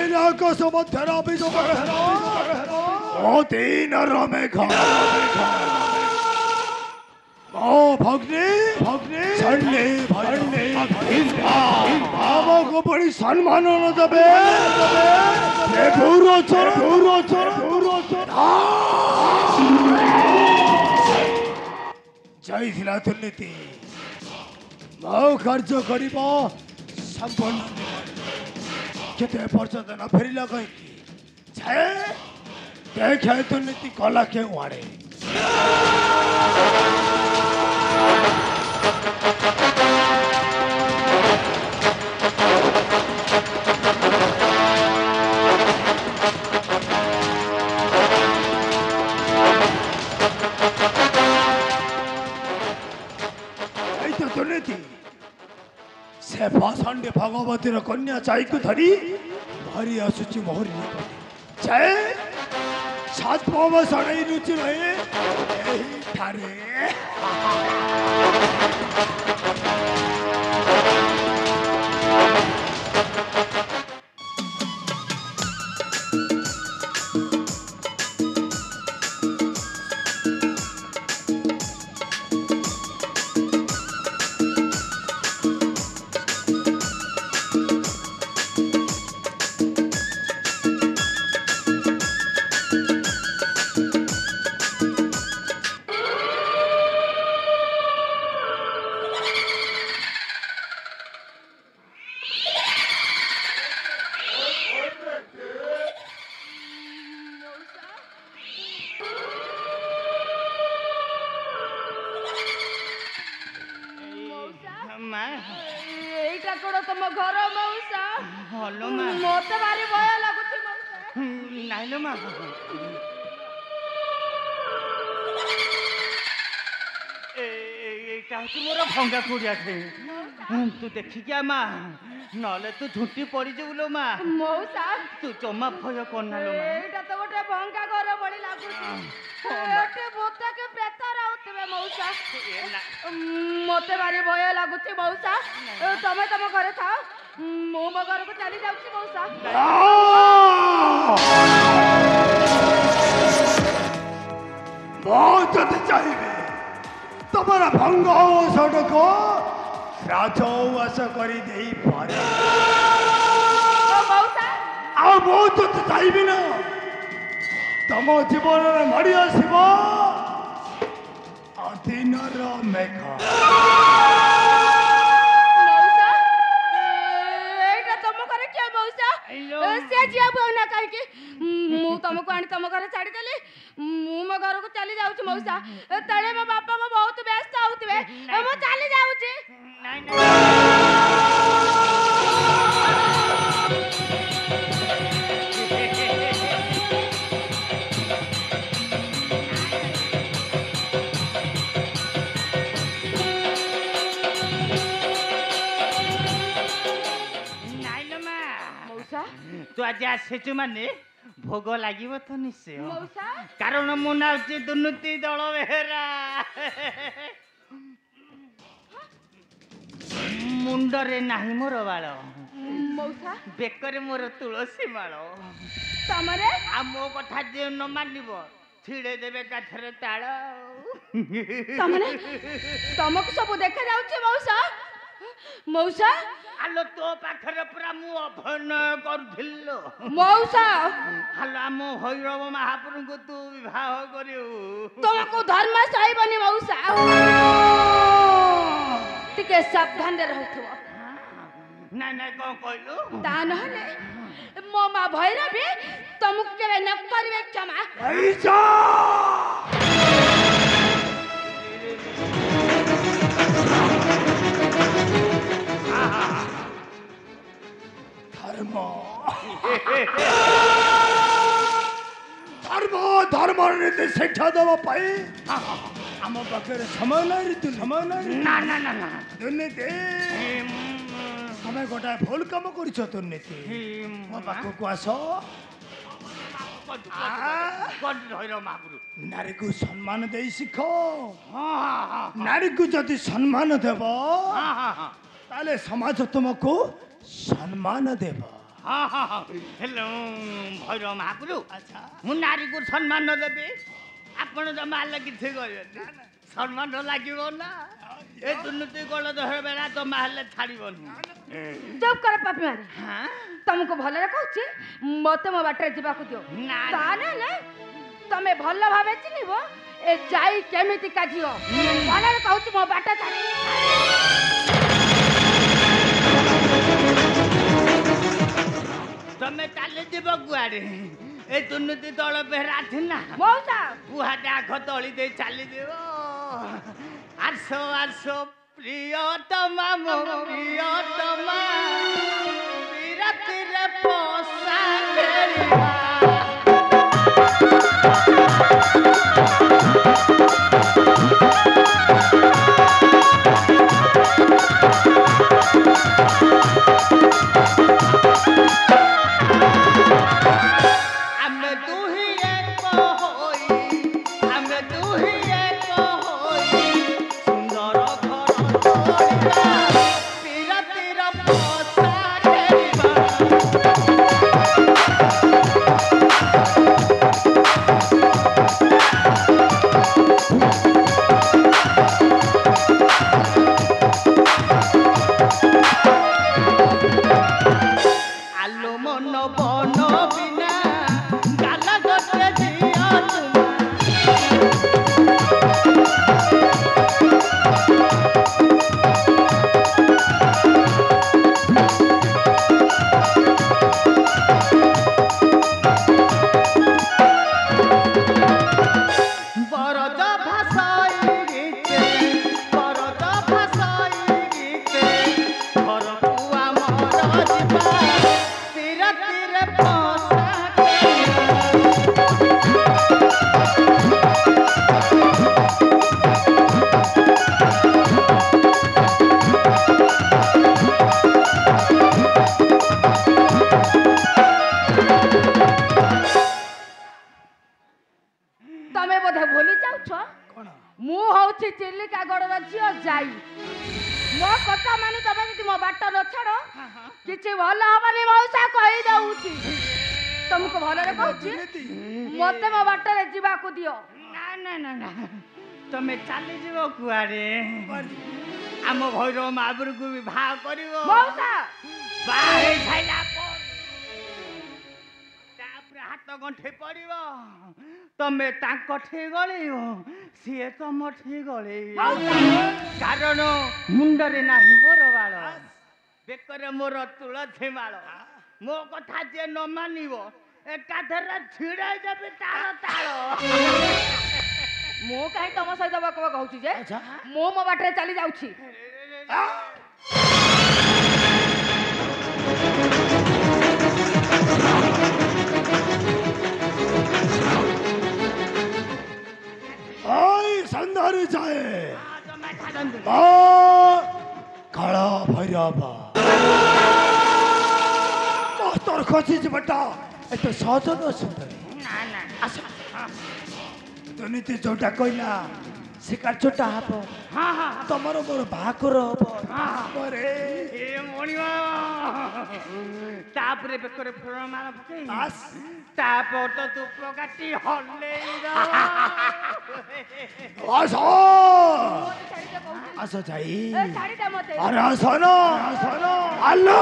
ଆକାଶ ମଧ୍ୟରେ ଅଭିଯୋଗ ଅଧୀନର ମେଘ ମୋ ଭଗ୍ନୀ ଆମକୁ ପୁଣି ସମ୍ମାନ ନ ଦେବେ ଯାଇଥିଲା ଦୁର୍ନୀତି ମୋ କାର୍ଯ୍ୟ କରିବ ସମ୍ପୂର୍ଣ୍ଣ କେତେ ପର୍ଯ୍ୟନ୍ତ ନ ଫେରିଲା କାହିଁକି ଦେଖେ ଦୁର୍ନୀତି କଲା କେଉଁ ଆଡ଼େ ଦୁର୍ନୀତି ସେ ପାଷଣ୍ଡେ ଭଗବତୀର କନ୍ୟା ଚାଇକୁ ଧରି ଧରି ଆସୁଛି ମୋହରି ଚାଏ ଛାତ୍ମ ସଣେଇ ରୁଚି ରହେ ଏହିଠାରେ तुम घर मौसा मत भारी भय लगुच नाइलो मा एटा हूँ मोर भंगा कुड़िया तू देखिकी मा नले तू झुंटी पड़ी जाऊ मा मौसा तू जमा भय करना लो मा एटा तो गोटे भंगा घर बड़ी लागुच एटे भूत के प्रेत राउतबे मौसा मते भारी भय लागुच मौसा तमे तम घरे था मो मो घर को चली जाउची मौसा बहुत चाहिए तुम्हारा भंग सड़क राजवास कर बहुत चाहिए ना तुम जीवन में मरी आसब अधीनर मेघ तुमको आनी तुम घर छाड़देली मु मो घर को चली जाऊँ मौसा तले मो बापा मो बहुत व्यस्त होते मु चली जाऊँ मौसा तू आज आसचु माने भोग लगे तो निश्चय कारण मो ना दुर्नीति दल बेहरा मुंडरे नाही मोर बाल मौसा बेकरे मोर तुलसी माल तमरे आ मो कथा जे न मानिब छिड़े देबे काठरे ताळ तमने तमको सब देखा जाउछ मौसा मौसा आलो तो पाखरे पूरा मु अभिनय करथिलो मौसा हालो मो भैरव महाप्रभु को तू विवाह करियो तुमको धर्म सहिबनी मौसा टिके सावधान रे रहथो ना ना को कहलु ता नहले मो मा भैरवी तुमको केबे न करबे क्षमा ऐसा धर्म धर्म नीति शिक्षा देवा आम पाखे समय ना ना ना ना दुर्नीति हमें गोटाए भूल कम कर दुर्नीति मो पाखक आस नारी को सम्मान दे शिख नारी को जदि सम्मान देव ताले समाज तुमको सम्मान देव ହଁ ହଁ ହଁ ହେଲୋ ଭୈରବ ମହାପୁରୁ ଆଚ୍ଛା ମୁଁ ନାରୀକୁ ସମ୍ମାନ ଦେବି ଆପଣ ଜମା ହେଲେ କିଛି କହିବେନି ସମ୍ମାନ ଲାଗିବ ନା ଏ ଦୁର୍ନୀତି ଗଳ ବେଳା ଜମା ହେଲେ ଛାଡ଼ିବନି ଚୁପ୍ କର ପାପି ମାରି ହଁ ତମକୁ ଭଲରେ କହୁଛି ମତେ ମୋ ବାଟରେ ଯିବାକୁ ଦିଅ ନା ତାହେଲେ ତମେ ଭଲ ଭାବେ ଚିହ୍ନିବ ଏ ଯାଇ କେମିତି କାଝିବ ଭଲରେ କହୁଛି ମୋ ବାଟ ଛାଡ଼ି ତମେ ଚାଲିଯିବ କୁଆଡ଼େ ଏ ଦୁର୍ନୀତି ଦଳ ବେହେରା ଥିଲା ମଉସା କୁହାଟେ ଆଗ ତଳି ଦେଇ ଚାଲିଯିବ ଆସ ଆସ ପ୍ରିୟତମା ମୋ ପ୍ରିୟତମା ବିରତିରେ ପଶା ଖେଳିବା ଆମେ ଦୁହିଁ ଏକ ହୋଇ ଆମେ ଦୁହିଁ ଏକ ହୋଇ ସୁନ୍ଦର ଘର ତୋଳିବା ବିରତିର ପଶା ଖେଳିବା ଆଲୋ ମନ ବନ ବିନା ଗାଲ ଗୋଟେ ଝିଅ ତୁମା ବରଦ ଭାଷାଇ ଗୀତେ ବରଦ ଭାଷାଇ ଗୀତେ ଘରକୁ ଆମର ଯିବା ବିରତିରେ ପଶା ଖେଳିବା ତମେ ବୋଧେ ଭୁଲି ଯାଉଛ କଣ ମୁଁ ହଉଛି ଚିଲିକା ଗଡ଼ର ଝିଅ ଯାଇ ମୋ କଥା ମାନି ତମେ ଯଦି ମୋ ବାଟ ନ ଛାଡ଼ କିଛି ଭଲ ହବନି ମଉସା କହିଦଉଛି ତମକୁ ଭଲରେ କହୁଛି ମତେ ମୋ ବାଟରେ ଯିବାକୁ ଦିଅ ନା ନା ନା ନା ତମେ ଚାଲିଯିବ କୁଆଡ଼େ ଆମ ଭୈରବ ମହାପୁରକୁ ବିବାହ କରିବ ମଉସା ବାହା ହେଇ ସାଇଲା ପରେ ତାପରେ ହାତ ଗଣ୍ଠି ପଡ଼ିବ ତମେ ତାଙ୍କ ଠି ଗଳିବ ସିଏ ତମ ଠି ଗଳେଇବ କାରଣ ମୁଣ୍ଡରେ ନାହିଁ ମୋର ବାଳ ବେକରେ ମୋର ତୁଳସୀ ମାଳ ମୋ କଥା ଯିଏ ନ ମାନିବ ଏକାଥରେ ଛିଡ଼େଇ ଦେବି ତାଳ ତାଳ ମୁଁ କାହିଁ ତମ ସହିତ ବକ ବକ ହଉଛି ଯେ ମୁଁ ମୋ ବାଟରେ ଚାଲି ଯାଉଛି ওই সন্ধ্যারে যায় ତମେ ଛାଡ଼ନ୍ତୁ কাল ভৈরব তোর খসি যাবাটা এত সহজ নয় সুন্দর ନା ନା আচ্ছা দুর্নীতি ଯୋଉଟା କହିଲା ସେ କାର୍ଯ୍ୟଟା ହବ ହଁ ହଁ ତମର ମୋର ବାହାଘର ହବ ପରେ ଏ ମଣିବ ତାପରେ ବେକରେ ଫୁଲମାଳ ପକେଇ ବାସ୍। ତାପରେ ତ ଧୂପ କାଟି ହଲେଇ আস ଛାଡ଼ିଦେ କହୁଛି আস যাই ଏ ଛାଡ଼ିଦେ ମତେ আরে আসো না আলো